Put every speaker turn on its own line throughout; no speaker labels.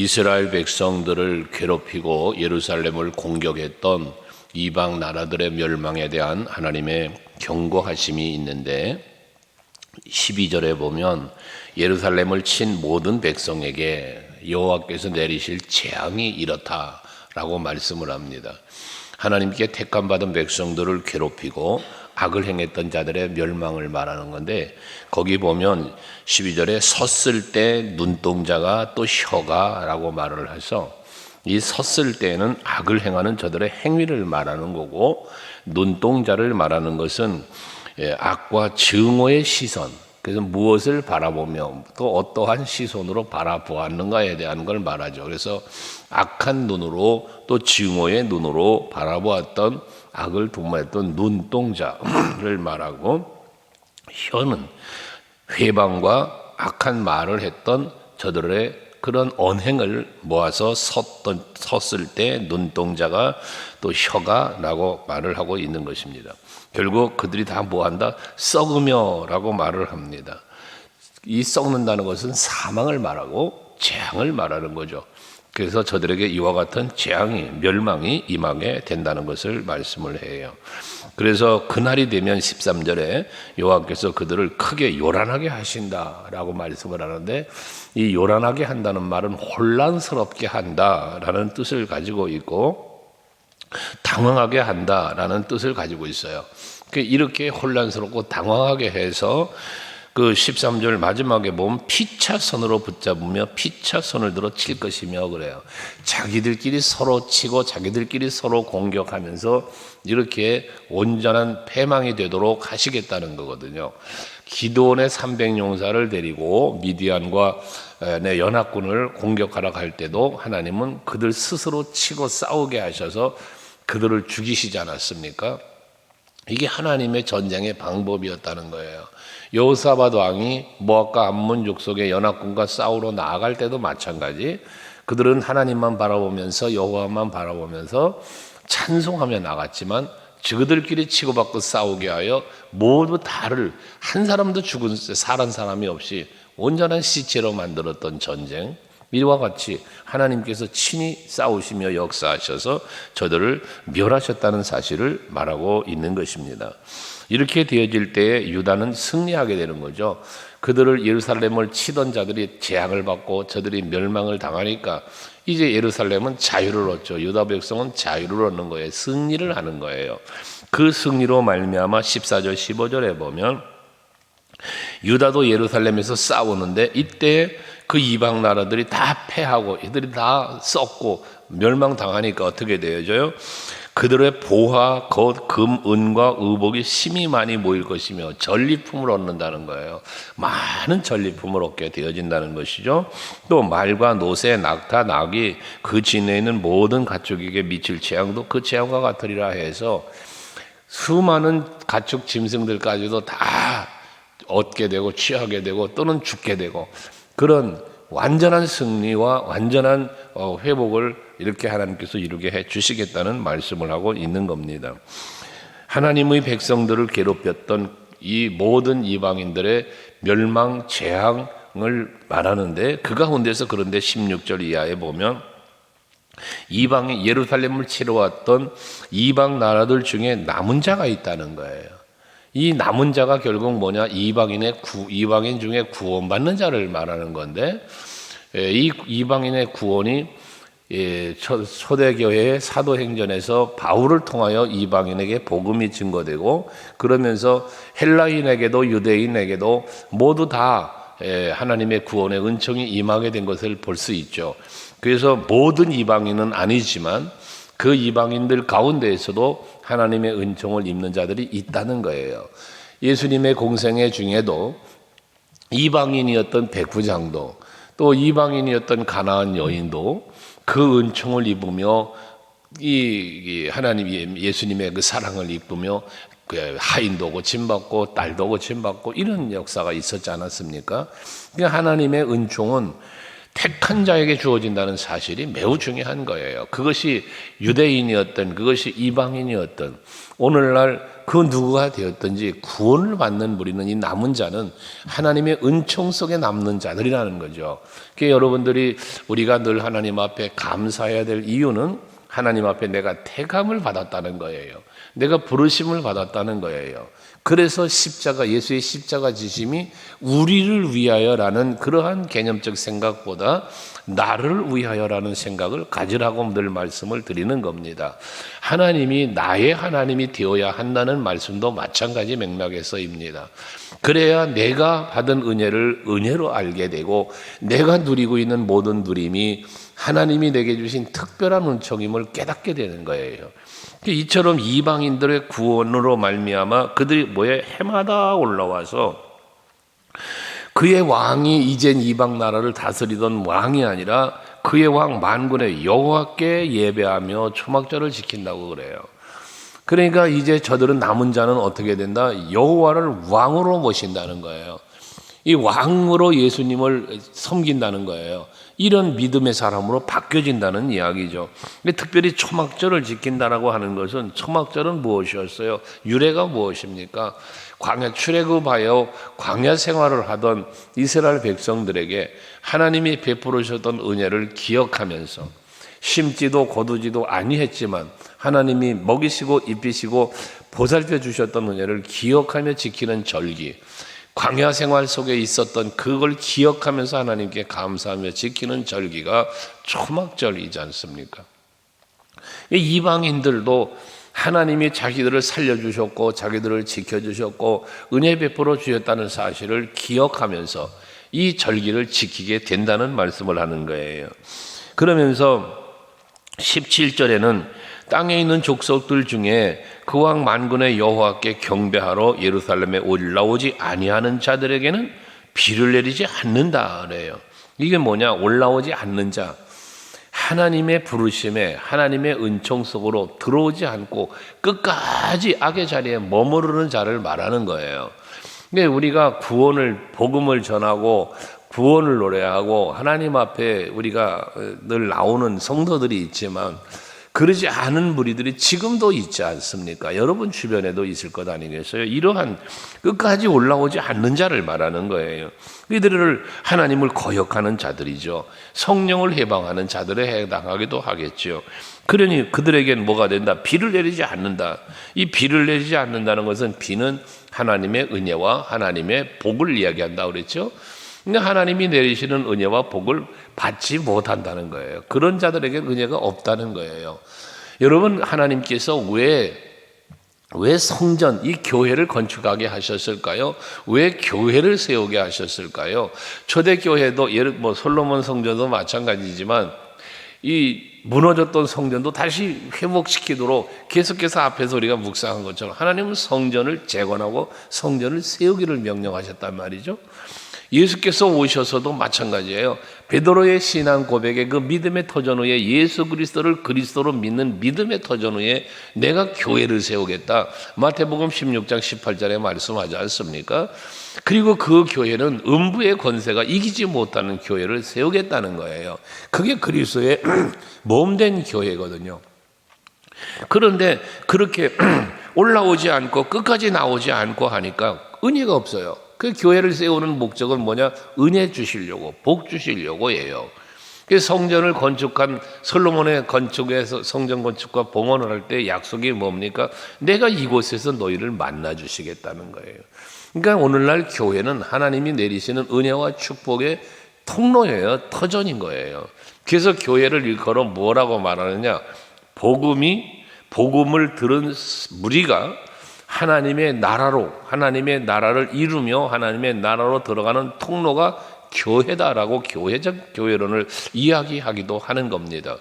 이스라엘 백성들을 괴롭히고 예루살렘을 공격했던 이방 나라들의 멸망에 대한 하나님의 경고하심이 있는데 12절에 보면 예루살렘을 친 모든 백성에게 여호와께서 내리실 재앙이 이렇다라고 말씀을 합니다. 하나님께 택함받은 백성들을 괴롭히고 악을 행했던 자들의 멸망을 말하는 건데 거기 보면 12절에 섰을 때 눈동자가 또 혀가 라고 말을 해서 이 섰을 때는 악을 행하는 저들의 행위를 말하는 거고 눈동자를 말하는 것은 악과 증오의 시선, 그래서 무엇을 바라보며 또 어떠한 시선으로 바라보았는가에 대한 걸 말하죠. 그래서 악한 눈으로 또 증오의 눈으로 바라보았던 악을 도모했던 눈동자를 말하고 혀는 회방과 악한 말을 했던 저들의 그런 언행을 모아서 섰을 때 눈동자가 또 혀가 라고 말을 하고 있는 것입니다. 결국 그들이 다 뭐한다? 썩으며 라고 말을 합니다. 이 썩는다는 것은 사망을 말하고 재앙을 말하는 거죠. 그래서 저들에게 이와 같은 재앙이 멸망이 임하게 된다는 것을 말씀을 해요. 그래서 그날이 되면 13절에 여호와께서 그들을 크게 요란하게 하신다라고 말씀을 하는데 이 요란하게 한다는 말은 혼란스럽게 한다라는 뜻을 가지고 있고 당황하게 한다라는 뜻을 가지고 있어요. 이렇게 혼란스럽고 당황하게 해서 그 13절 마지막에 보면 피차선으로 붙잡으며 피차선을 들어 칠 것이며 그래요. 자기들끼리 서로 치고 자기들끼리 서로 공격하면서 이렇게 온전한 패망이 되도록 하시겠다는 거거든요. 기드온의 300용사를 데리고 미디안과 연합군을 공격하러 갈 때도 하나님은 그들 스스로 치고 싸우게 하셔서 그들을 죽이시지 않았습니까? 이게 하나님의 전쟁의 방법이었다는 거예요. 여호사밧 왕이 모압과 암몬 족속의 연합군과 싸우러 나아갈 때도 마찬가지. 그들은 하나님만 바라보면서 여호와만 바라보면서 찬송하며 나갔지만 그들끼리 치고받고 싸우게 하여 모두 다를 한 사람도 죽은 살한 사람이 없이 온전한 시체로 만들었던 전쟁. 이와 같이 하나님께서 친히 싸우시며 역사하셔서 저들을 멸하셨다는 사실을 말하고 있는 것입니다. 이렇게 되어질 때에 유다는 승리하게 되는 거죠. 그들을 예루살렘을 치던 자들이 재앙을 받고 저들이 멸망을 당하니까 이제 예루살렘은 자유를 얻죠. 유다 백성은 자유를 얻는 거예요. 승리를 하는 거예요. 그 승리로 말미암아 14절 15절에 보면 유다도 예루살렘에서 싸우는데 이때 그 이방 나라들이 다 패하고 이들이 다 썩고 멸망당하니까 어떻게 되어져요? 그들의 보화, 것, 금, 은과 의복이 심히 많이 모일 것이며 전리품을 얻는다는 거예요. 많은 전리품을 얻게 되어진다는 것이죠. 또 말과 노새, 낙타, 낙이 그 진에 있는 모든 가축에게 미칠 재앙도 그 재앙과 같으리라 해서 수많은 가축 짐승들까지도 다 얻게 되고 취하게 되고 또는 죽게 되고 그런 완전한 승리와 완전한 회복을 이렇게 하나님께서 이루게 해 주시겠다는 말씀을 하고 있는 겁니다. 하나님의 백성들을 괴롭혔던 이 모든 이방인들의 멸망, 재앙을 말하는데 그 가운데서 그런데 16절 이하에 보면 이방이 예루살렘을 치러 왔던 이방 나라들 중에 남은 자가 있다는 거예요. 이 남은 자가 결국 뭐냐? 이방인 중에 구원받는 자를 말하는 건데 이 이방인의 구원이 초대교회의 사도행전에서 바울을 통하여 이방인에게 복음이 증거되고 그러면서 헬라인에게도 유대인에게도 모두 다 하나님의 구원의 은총이 임하게 된 것을 볼 수 있죠. 그래서 모든 이방인은 아니지만 그 이방인들 가운데에서도 하나님의 은총을 입는 자들이 있다는 거예요. 예수님의 공생애 중에도 이방인이었던 백부장도 또 이방인이었던 가나안 여인도 그 은총을 입으며 이 하나님 예수님의 그 사랑을 입으며 그 하인도 고침받고 딸도 고침받고 이런 역사가 있었지 않았습니까? 그러니까 하나님의 은총은 택한 자에게 주어진다는 사실이 매우 중요한 거예요. 그것이 유대인이었던 그것이 이방인이었던 오늘날 그 누구가 되었든지 구원을 받는 우리는, 이 남은 자는 하나님의 은총 속에 남는 자들이라는 거죠. 그러니까 여러분들이, 우리가 늘 하나님 앞에 감사해야 될 이유는 하나님 앞에 내가 택함을 받았다는 거예요. 내가 부르심을 받았다는 거예요. 그래서 십자가, 예수의 십자가 지심이 우리를 위하여라는 그러한 개념적 생각보다 나를 위하여라는 생각을 가지라고 늘 말씀을 드리는 겁니다. 하나님이 나의 하나님이 되어야 한다는 말씀도 마찬가지 맥락에서입니다. 그래야 내가 받은 은혜를 은혜로 알게 되고, 내가 누리고 있는 모든 누림이 하나님이 내게 주신 특별한 은총임을 깨닫게 되는 거예요. 이처럼 이방인들의 구원으로 말미암아 그들이 해마다 올라와서, 그의 왕이 이젠 이방 나라를 다스리던 왕이 아니라 그의 왕 만군의 여호와께 예배하며 초막절을 지킨다고 그래요. 그러니까 이제 저들은, 남은 자는 어떻게 된다? 여호와를 왕으로 모신다는 거예요. 이 왕으로 예수님을 섬긴다는 거예요. 이런 믿음의 사람으로 바뀌어진다는 이야기죠. 특별히 초막절을 지킨다라고 하는 것은, 초막절은 무엇이었어요? 유래가 무엇입니까? 광야 출애굽하여 광야 생활을 하던 이스라엘 백성들에게 하나님이 베풀어 주셨던 은혜를 기억하면서, 심지도 거두지도 아니했지만 하나님이 먹이시고 입히시고 보살펴 주셨던 은혜를 기억하며 지키는 절기, 광야 생활 속에 있었던 그걸 기억하면서 하나님께 감사하며 지키는 절기가 초막절이지 않습니까? 이방인들도 하나님이 자기들을 살려주셨고 자기들을 지켜주셨고 은혜 베풀어 주셨다는 사실을 기억하면서 이 절기를 지키게 된다는 말씀을 하는 거예요. 그러면서 17절에는 땅에 있는 족속들 중에 그 왕 만군의 여호와께 경배하러 예루살렘에 올라오지 아니하는 자들에게는 비를 내리지 않는다 그래요. 이게 뭐냐? 올라오지 않는 자, 하나님의 부르심에, 하나님의 은총 속으로 들어오지 않고 끝까지 악의 자리에 머무르는 자를 말하는 거예요. 근데 우리가 구원을, 복음을 전하고 구원을 노래하고 하나님 앞에 우리가 늘 나오는 성도들이 있지만, 그러지 않은 무리들이 지금도 있지 않습니까? 여러분 주변에도 있을 것 아니겠어요? 이러한 끝까지 올라오지 않는 자를 말하는 거예요. 이들을 하나님을 거역하는 자들이죠. 성령을 해방하는 자들에 해당하기도 하겠죠. 그러니 그들에게는 뭐가 된다? 비를 내리지 않는다. 이 비를 내리지 않는다는 것은, 비는 하나님의 은혜와 하나님의 복을 이야기한다 그랬죠. 근데 하나님이 내리시는 은혜와 복을 받지 못한다는 거예요. 그런 자들에게 은혜가 없다는 거예요. 여러분, 하나님께서 왜 성전, 이 교회를 건축하게 하셨을까요? 왜 교회를 세우게 하셨을까요? 초대교회도, 솔로몬 성전도 마찬가지지만, 이 무너졌던 성전도 다시 회복시키도록 계속해서 앞에서 우리가 묵상한 것처럼 하나님은 성전을 재건하고 성전을 세우기를 명령하셨단 말이죠. 예수께서 오셔서도 마찬가지예요. 베드로의 신앙 고백에, 그 믿음의 터전 후에, 예수 그리스도를 그리스도로 믿는 믿음의 터전 후에 내가 교회를 세우겠다. 마태복음 16장 18절에 말씀하지 않습니까? 그리고 그 교회는 음부의 권세가 이기지 못하는 교회를 세우겠다는 거예요. 그게 그리스도의 몸된 교회거든요. 그런데 그렇게 올라오지 않고 끝까지 나오지 않고 하니까 은혜가 없어요. 그 교회를 세우는 목적은 뭐냐? 은혜 주시려고, 복 주시려고 해요. 그 성전을 건축한 솔로몬의 건축에서, 성전 건축과 봉헌을 할 때 약속이 뭡니까? 내가 이곳에서 너희를 만나 주시겠다는 거예요. 그러니까 오늘날 교회는 하나님이 내리시는 은혜와 축복의 통로예요. 터전인 거예요. 그래서 교회를 일컬어 뭐라고 말하느냐? 복음을 들은 무리가 하나님의 나라로, 하나님의 나라를 이루며 하나님의 나라로 들어가는 통로가 교회다라고 교회적 교회론을 이야기하기도 하는 겁니다.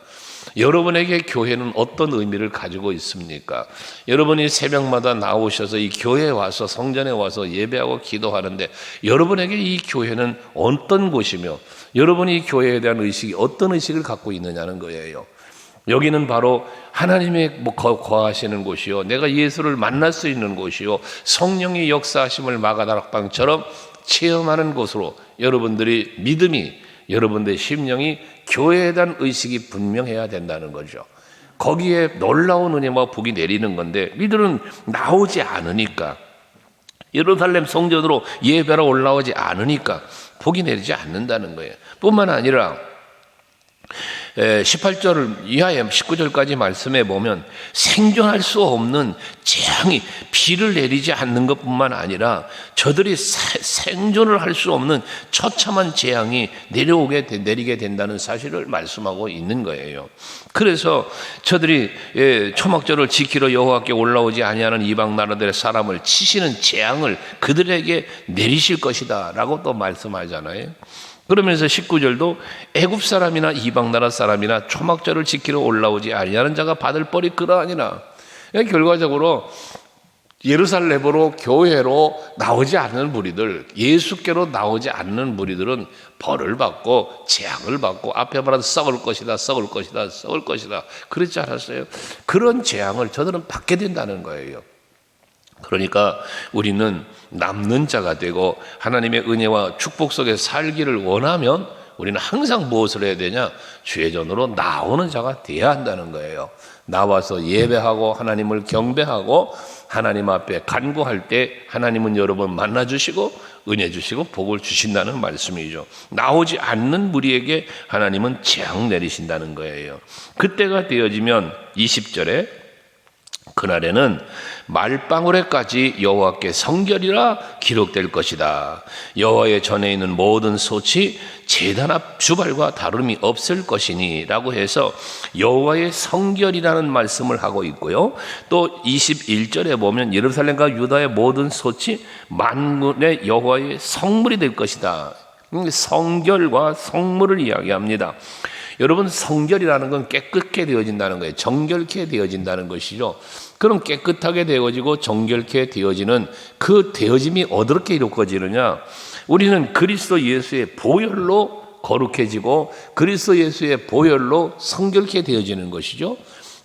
여러분에게 교회는 어떤 의미를 가지고 있습니까? 여러분이 새벽마다 나오셔서 이 교회에 와서, 성전에 와서 예배하고 기도하는데, 여러분에게 이 교회는 어떤 곳이며 여러분이 이 교회에 대한 의식이 어떤 의식을 갖고 있느냐는 거예요. 여기는 바로 하나님의 거하시는 곳이요, 내가 예수를 만날 수 있는 곳이요, 성령의 역사하심을 마가다락방처럼 체험하는 곳으로 여러분들이 믿음이, 여러분들의 심령이 교회에 대한 의식이 분명해야 된다는 거죠. 거기에 놀라운 은혜와 복이 내리는 건데 이들은 나오지 않으니까, 예루살렘 성전으로 예배로 올라오지 않으니까 복이 내리지 않는다는 거예요. 뿐만 아니라 18절 이하에 19절까지 말씀해 보면 생존할 수 없는 재앙이 비를 내리지 않는 것뿐만 아니라 저들이 생존을 할 수 없는 처참한 재앙이 내리게 된다는 사실을 말씀하고 있는 거예요. 그래서 저들이 초막절을 지키러 여호와께 올라오지 아니하는 이방 나라들의 사람을 치시는 재앙을 그들에게 내리실 것이다 라고 또 말씀하잖아요. 그러면서 19절도 애굽 사람이나 이방 나라 사람이나 초막절을 지키러 올라오지 아니하는 자가 받을 벌이 그러하니라. 결과적으로 예루살렘으로 교회로 나오지 않는 무리들, 예수께로 나오지 않는 무리들은 벌을 받고 재앙을 받고 앞에 말한 썩을 것이다, 썩을 것이다, 썩을 것이다. 그렇지 않았어요? 그런 재앙을 저들은 받게 된다는 거예요. 그러니까 우리는 남는 자가 되고 하나님의 은혜와 축복 속에 살기를 원하면 우리는 항상 무엇을 해야 되냐? 주의 전으로 나오는 자가 되어야 한다는 거예요. 나와서 예배하고 하나님을 경배하고 하나님 앞에 간구할 때 하나님은 여러분 만나주시고 은혜 주시고 복을 주신다는 말씀이죠. 나오지 않는 무리에게 하나님은 재앙 내리신다는 거예요. 그때가 되어지면 20절에 그날에는 말방울에까지 여호와께 성결이라 기록될 것이다. 여호와의 전에 있는 모든 솥이 제단 앞 주발과 다름이 없을 것이니 라고 해서 여호와의 성결이라는 말씀을 하고 있고요. 또 21절에 보면 예루살렘과 유다의 모든 솥이 만군의 여호와의 성물이 될 것이다. 성결과 성물을 이야기합니다. 여러분, 성결이라는 건 깨끗게 되어진다는 거예요. 정결케 되어진다는 것이죠. 그럼 깨끗하게 되어지고 정결케 되어지는 그 되어짐이 어떻게 이루어지느냐? 우리는 그리스도 예수의 보혈로 거룩해지고 그리스도 예수의 보혈로 성결케 되어지는 것이죠.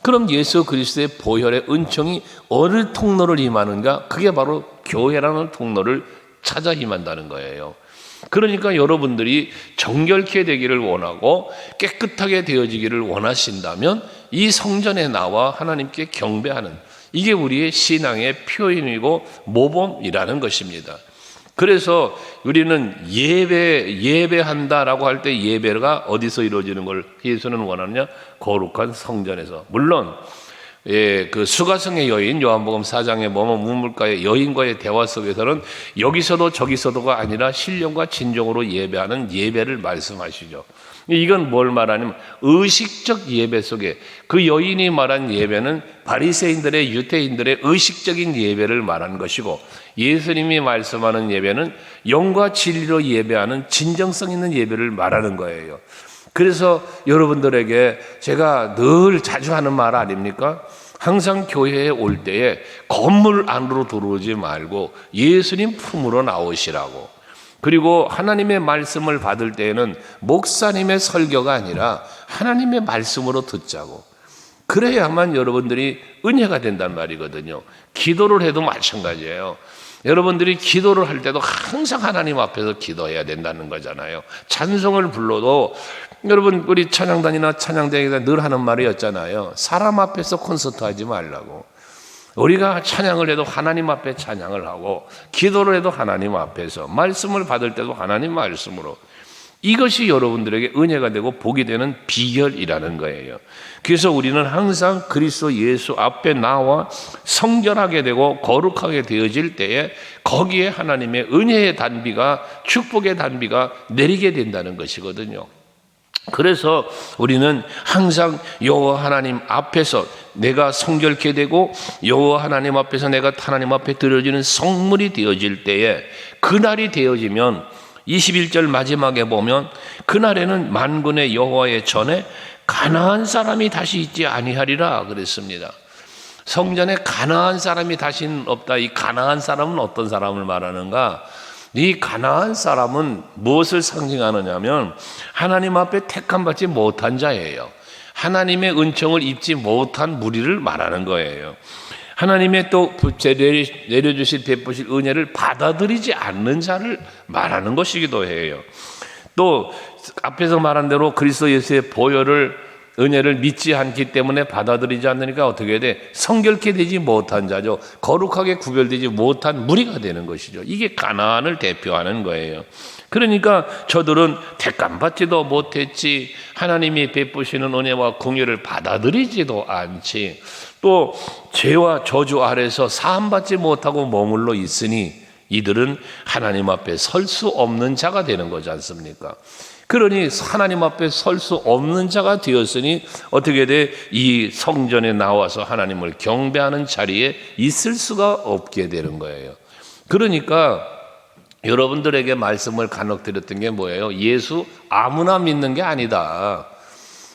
그럼 예수 그리스도의 보혈의 은총이 어느 통로를 임하는가? 그게 바로 교회라는 통로를 찾아 임한다는 거예요. 그러니까 여러분들이 정결케 되기를 원하고 깨끗하게 되어지기를 원하신다면 이 성전에 나와 하나님께 경배하는, 이게 우리의 신앙의 표현이고 모범이라는 것입니다. 그래서 우리는 예배한다라고 할 때 예배가 어디서 이루어지는 걸 예수는 원하느냐? 거룩한 성전에서. 물론 그 수가성의 여인, 요한복음 4장에 보면 우물가의 여인과의 대화 속에서는 여기서도 저기서도가 아니라 신령과 진정으로 예배하는 예배를 말씀하시죠. 이건 뭘 말하냐면 의식적 예배 속에, 그 여인이 말한 예배는 바리새인들의, 유대인들의 의식적인 예배를 말하는 것이고, 예수님이 말씀하는 예배는 영과 진리로 예배하는 진정성 있는 예배를 말하는 거예요. 그래서 여러분들에게 제가 늘 자주 하는 말 아닙니까? 항상 교회에 올 때에 건물 안으로 들어오지 말고 예수님 품으로 나오시라고. 그리고 하나님의 말씀을 받을 때에는 목사님의 설교가 아니라 하나님의 말씀으로 듣자고. 그래야만 여러분들이 은혜가 된단 말이거든요. 기도를 해도 마찬가지예요. 여러분들이 기도를 할 때도 항상 하나님 앞에서 기도해야 된다는 거잖아요. 찬송을 불러도 여러분, 우리 찬양단이나 찬양대회가 늘 하는 말이었잖아요. 사람 앞에서 콘서트 하지 말라고. 우리가 찬양을 해도 하나님 앞에 찬양을 하고, 기도를 해도 하나님 앞에서, 말씀을 받을 때도 하나님 말씀으로. 이것이 여러분들에게 은혜가 되고 복이 되는 비결이라는 거예요. 그래서 우리는 항상 그리스도 예수 앞에 나와 성결하게 되고 거룩하게 되어질 때에 거기에 하나님의 은혜의 단비가, 축복의 단비가 내리게 된다는 것이거든요. 그래서 우리는 항상 여호와 하나님 앞에서 내가 성결케 되고 여호와 하나님 앞에서 내가 하나님 앞에 드려지는 성물이 되어질 때에, 그날이 되어지면 21절 마지막에 보면 그날에는 만군의 여호와의 전에 가나안 사람이 다시 있지 아니하리라 그랬습니다. 성전에 가나안 사람이 다시는 없다. 이 가나안 사람은 어떤 사람을 말하는가? 이 가나안 사람은 무엇을 상징하느냐면 하나님 앞에 택함받지 못한 자예요. 하나님의 은총을 입지 못한 무리를 말하는 거예요. 하나님의 또 내려주실 베푸실 은혜를 받아들이지 않는 자를 말하는 것이기도 해요. 또 앞에서 말한 대로 그리스도 예수의 보혈을 은혜를 믿지 않기 때문에 받아들이지 않으니까 어떻게 돼? 성결케 되지 못한 자죠. 거룩하게 구별되지 못한 무리가 되는 것이죠. 이게 가나안을 대표하는 거예요. 그러니까 저들은 택감 받지도 못했지, 하나님이 베푸시는 은혜와 긍휼을 받아들이지도 않지, 또 죄와 저주 아래서 사함받지 못하고 머물러 있으니 이들은 하나님 앞에 설 수 없는 자가 되는 거지 않습니까? 그러니 하나님 앞에 설 수 없는 자가 되었으니 어떻게 돼? 이 성전에 나와서 하나님을 경배하는 자리에 있을 수가 없게 되는 거예요. 그러니까 여러분들에게 말씀을 간혹 드렸던 게 뭐예요? 예수 아무나 믿는 게 아니다.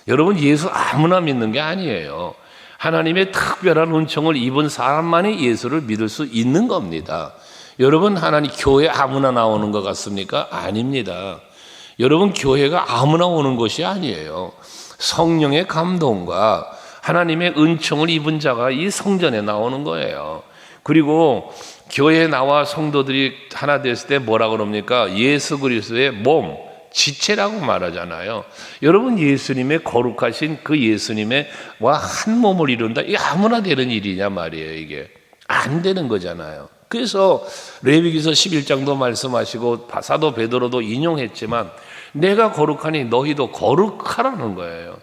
여러분, 예수 아무나 믿는 게 아니에요. 하나님의 특별한 은총을 입은 사람만이 예수를 믿을 수 있는 겁니다. 여러분, 하나님 교회 아무나 나오는 것 같습니까? 아닙니다. 여러분, 교회가 아무나 오는 것이 아니에요. 성령의 감동과 하나님의 은총을 입은 자가 이 성전에 나오는 거예요. 그리고 교회에 나와 성도들이 하나 됐을 때 뭐라 그럽니까? 예수 그리스도의 몸, 지체라고 말하잖아요. 여러분, 예수님의 거룩하신 그 예수님의 와 한 몸을 이룬다. 이게 아무나 되는 일이냐 말이에요. 이게 안 되는 거잖아요. 그래서 레위기서 11장도 말씀하시고 사도 베드로도 인용했지만 내가 거룩하니 너희도 거룩하라는 거예요.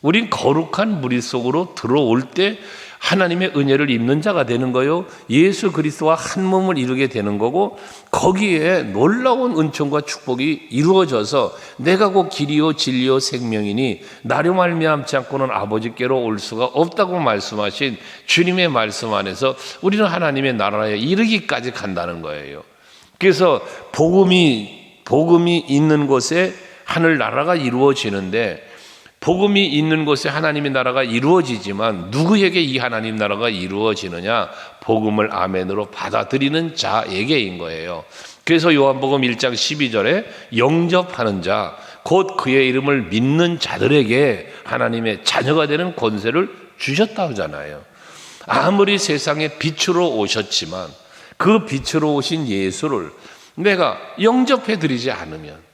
우린 거룩한 무리 속으로 들어올 때 하나님의 은혜를 입는 자가 되는 거요. 예수 그리스도와 한 몸을 이루게 되는 거고, 거기에 놀라운 은총과 축복이 이루어져서 내가 곧 길이요 진리요 생명이니 나로 말미암지 않고는 아버지께로 올 수가 없다고 말씀하신 주님의 말씀 안에서 우리는 하나님의 나라에 이르기까지 간다는 거예요. 그래서 복음이 있는 곳에 하늘 나라가 이루어지는데, 복음이 있는 곳에 하나님의 나라가 이루어지지만 누구에게 이 하나님 나라가 이루어지느냐? 복음을 아멘으로 받아들이는 자에게인 거예요. 그래서 요한복음 1장 12절에 영접하는 자, 곧 그의 이름을 믿는 자들에게 하나님의 자녀가 되는 권세를 주셨다 하잖아요. 아무리 세상에 빛으로 오셨지만 그 빛으로 오신 예수를 내가 영접해 드리지 않으면,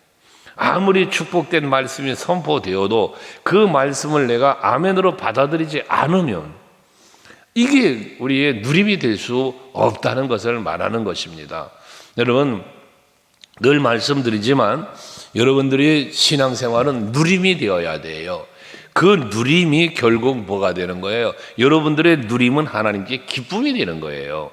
아무리 축복된 말씀이 선포되어도 그 말씀을 내가 아멘으로 받아들이지 않으면 이게 우리의 누림이 될 수 없다는 것을 말하는 것입니다. 여러분, 늘 말씀드리지만 여러분들의 신앙생활은 누림이 되어야 돼요. 그 누림이 결국 뭐가 되는 거예요? 여러분들의 누림은 하나님께 기쁨이 되는 거예요.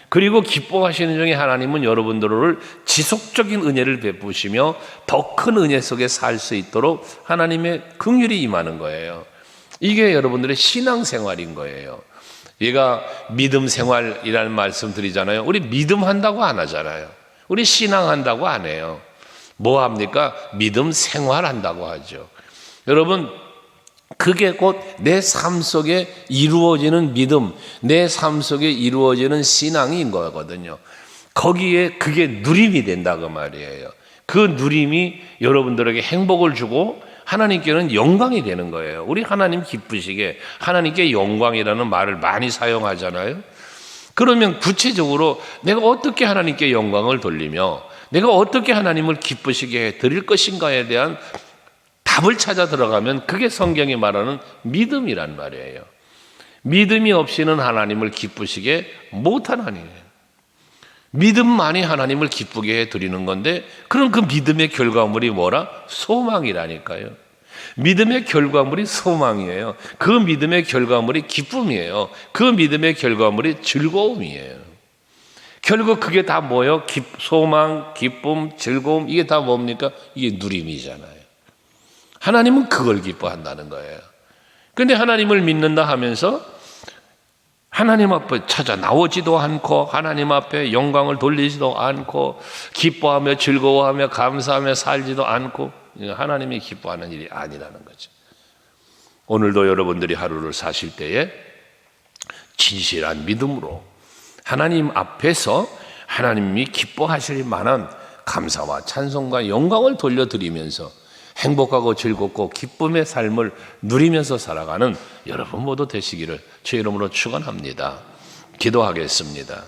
그리고 기뻐하시는 중에 하나님은 여러분들을 지속적인 은혜를 베푸시며 더 큰 은혜 속에 살 수 있도록 하나님의 긍휼이 임하는 거예요. 이게 여러분들의 신앙생활인 거예요. 얘가 믿음 생활이라는 말씀 드리잖아요. 우리 믿음 한다고 안 하잖아요. 우리 신앙한다고 안 해요. 뭐 합니까? 믿음 생활한다고 하죠. 여러분, 그게 곧 내 삶 속에 이루어지는 믿음, 내 삶 속에 이루어지는 신앙인 거거든요. 거기에 그게 누림이 된다고 말이에요. 그 누림이 여러분들에게 행복을 주고 하나님께는 영광이 되는 거예요. 우리 하나님 기쁘시게 하나님께 영광이라는 말을 많이 사용하잖아요. 그러면 구체적으로 내가 어떻게 하나님께 영광을 돌리며 내가 어떻게 하나님을 기쁘시게 드릴 것인가에 대한 답을 찾아 들어가면 그게 성경이 말하는 믿음이란 말이에요. 믿음이 없이는 하나님을 기쁘시게 못하나니에요. 믿음만이 하나님을 기쁘게 해드리는 건데, 그럼 그 믿음의 결과물이 뭐라? 소망이라니까요. 믿음의 결과물이 소망이에요. 그 믿음의 결과물이 기쁨이에요. 그 믿음의 결과물이 즐거움이에요. 결국 그게 다 뭐예요? 소망, 기쁨, 즐거움, 이게 다 뭡니까? 이게 누림이잖아요. 하나님은 그걸 기뻐한다는 거예요. 그런데 하나님을 믿는다 하면서 하나님 앞에 찾아 나오지도 않고 하나님 앞에 영광을 돌리지도 않고 기뻐하며 즐거워하며 감사하며 살지도 않고, 하나님이 기뻐하는 일이 아니라는 거죠. 오늘도 여러분들이 하루를 사실 때에 진실한 믿음으로 하나님 앞에서 하나님이 기뻐하실 만한 감사와 찬송과 영광을 돌려드리면서 행복하고 즐겁고 기쁨의 삶을 누리면서 살아가는 여러분 모두 되시기를 주의 이름으로 축원합니다. 기도하겠습니다.